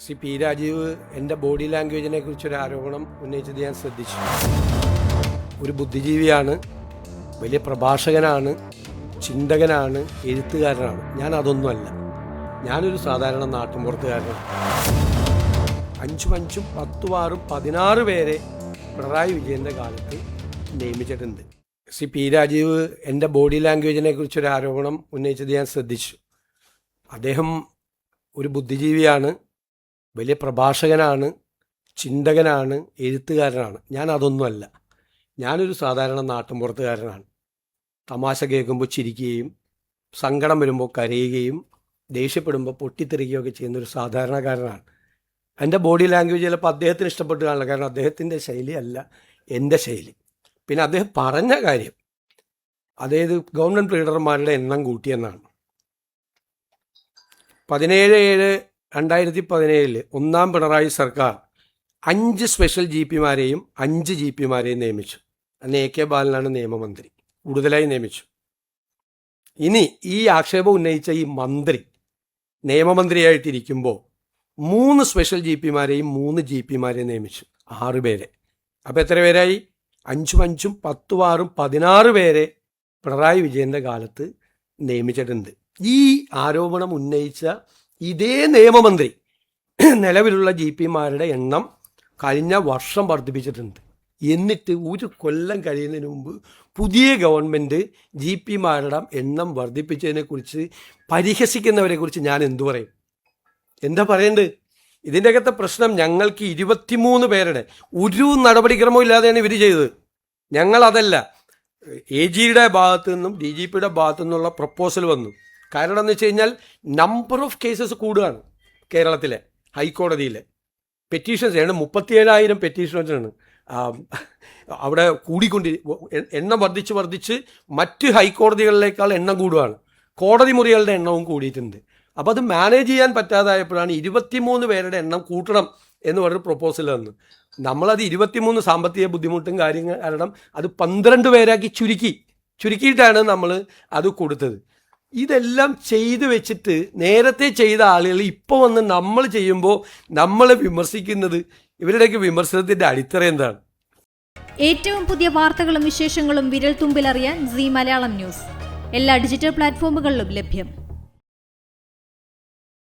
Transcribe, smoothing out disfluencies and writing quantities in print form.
Shri P Rajeev എൻ്റെ body ലാംഗ്വേജിനെ കുറിച്ചൊരു ആരോപണം ഉന്നയിച്ചത് ഞാൻ ശ്രദ്ധിച്ചു. ഒരു ബുദ്ധിജീവിയാണ്, വലിയ പ്രഭാഷകനാണ്, ചിന്തകനാണ്, എഴുത്തുകാരനാണ്. ഞാൻ അതൊന്നുമല്ല. ഞാനൊരു സാധാരണ നാട്ടുമ്പുറത്തുകാരനാണ്. 5 10 6 16 പേരെ പിണറായി വിജയൻ്റെ കാലത്ത് നിയമിച്ചിട്ടുണ്ട്. ശ്രീ പി രാജീവ് എൻ്റെ ബോഡി ലാംഗ്വേജിനെ കുറിച്ചൊരു ആരോപണം ഉന്നയിച്ചത് ഞാൻ ശ്രദ്ധിച്ചു. അദ്ദേഹം ഒരു ബുദ്ധിജീവിയാണ്, വലിയ പ്രഭാഷകനാണ്, ചിന്തകനാണ്, എഴുത്തുകാരനാണ്. ഞാൻ അതൊന്നുമല്ല. ഞാനൊരു സാധാരണ നാട്ടുമ്പുറത്തുകാരനാണ്. തമാശ കേൾക്കുമ്പോൾ ചിരിക്കുകയും സങ്കടം വരുമ്പോൾ കരയുകയും ദേഷ്യപ്പെടുമ്പോൾ പൊട്ടിത്തെറിക്കുകയൊക്കെ ചെയ്യുന്നൊരു സാധാരണക്കാരനാണ്. എൻ്റെ ബോഡി ലാംഗ്വേജ് ചിലപ്പോൾ അദ്ദേഹത്തിന് ഇഷ്ടപ്പെട്ട് കാണില്ല. കാരണം അദ്ദേഹത്തിൻ്റെ ശൈലി അല്ല എൻ്റെ ശൈലി. പിന്നെ അദ്ദേഹം പറഞ്ഞ കാര്യം, അതായത് ഗവൺമെൻറ് ലീഡർമാരുടെ എണ്ണം കൂട്ടിയെന്നാണ്. 17/7/2017 ഒന്നാം പിണറായി സർക്കാർ 5 സ്പെഷ്യൽ GP-മാരെയും 5 GP-മാരെയും നിയമിച്ചു. അന്ന് AK ബാലനാണ് നിയമമന്ത്രി, കൂടുതലായി നിയമിച്ചു. ഇനി ഈ ആക്ഷേപം ഉന്നയിച്ച ഈ മന്ത്രി നിയമമന്ത്രിയായിട്ടിരിക്കുമ്പോൾ 3 സ്പെഷ്യൽ GP-മാരെയും 3 GP-മാരെയും നിയമിച്ചു. 6 പേരെ. അപ്പോൾ എത്ര പേരായി? 5 10 6 16 പേരെ പിണറായി വിജയൻ്റെ കാലത്ത് നിയമിച്ചിട്ടുണ്ട്. ഈ ആരോപണം ഉന്നയിച്ച ഇതേ നിയമമന്ത്രി നിലവിലുള്ള GP-മാരുടെ എണ്ണം കഴിഞ്ഞ വർഷം വർദ്ധിപ്പിച്ചിട്ടുണ്ട്. എന്നിട്ട് ഒരു കൊല്ലം കഴിയുന്നതിന് മുമ്പ് പുതിയ ഗവൺമെൻറ് GP-മാരുടെ എണ്ണം വർദ്ധിപ്പിച്ചതിനെക്കുറിച്ച് പരിഹസിക്കുന്നവരെക്കുറിച്ച് ഞാൻ എന്തു പറയും? എന്താ പറയേണ്ടത്? ഇതിൻ്റെ അകത്തെ പ്രശ്നം, ഞങ്ങൾക്ക് 23 പേരുടെ ഒരു നടപടിക്രമവും ഇല്ലാതെയാണ് ഇവർ ചെയ്തത്. ഞങ്ങളതല്ല, AG-യുടെ ഭാഗത്തു നിന്നും DGP-യുടെ ഭാഗത്തു നിന്നുള്ള പ്രപ്പോസൽ വന്നു. കാരണം എന്ന് വെച്ച് കഴിഞ്ഞാൽ നമ്പർ ഓഫ് കേസസ് കൂടുകയാണ്. കേരളത്തിലെ ഹൈക്കോടതിയിലെ പെറ്റീഷൻസ് 37,000 പെറ്റീഷൻസാണ് അവിടെ എണ്ണം വർദ്ധിച്ച് മറ്റ് ഹൈക്കോടതികളിലേക്കാൾ എണ്ണം കൂടുകയാണ്. കോടതി മുറികളുടെ എണ്ണവും കൂടിയിട്ടുണ്ട്. അപ്പോൾ അത് മാനേജ് ചെയ്യാൻ പറ്റാതായപ്പോഴാണ് 23 പേരുടെ എണ്ണം കൂട്ടണം എന്ന് പറഞ്ഞൊരു പ്രൊപ്പോസൽ വന്നു. നമ്മളത് 23 സാമ്പത്തിക ബുദ്ധിമുട്ടും കാര്യങ്ങൾ കാരണം അത് 12 പേരാക്കി ചുരുക്കിയിട്ടാണ് നമ്മൾ അത് കൊടുത്തത്. ഇതെല്ലാം ചെയ്തു വെച്ചിട്ട് നേരത്തെ ചെയ്ത ആളുകൾ ഇപ്പോൾ വന്ന് നമ്മൾ ചെയ്യുമ്പോൾ നമ്മളെ വിമർശിക്കുന്നത്, ഇവരുടെയൊക്കെ വിമർശനത്തിൻ്റെ അടിത്തറ എന്താണ്? ഏറ്റവും പുതിയ വാർത്തകളും വിശേഷങ്ങളും വിരൽ തുമ്പിലറിയാൻ Zee മലയാളം ന്യൂസ് എല്ലാ ഡിജിറ്റൽ പ്ലാറ്റ്ഫോമുകളിലും ലഭ്യം.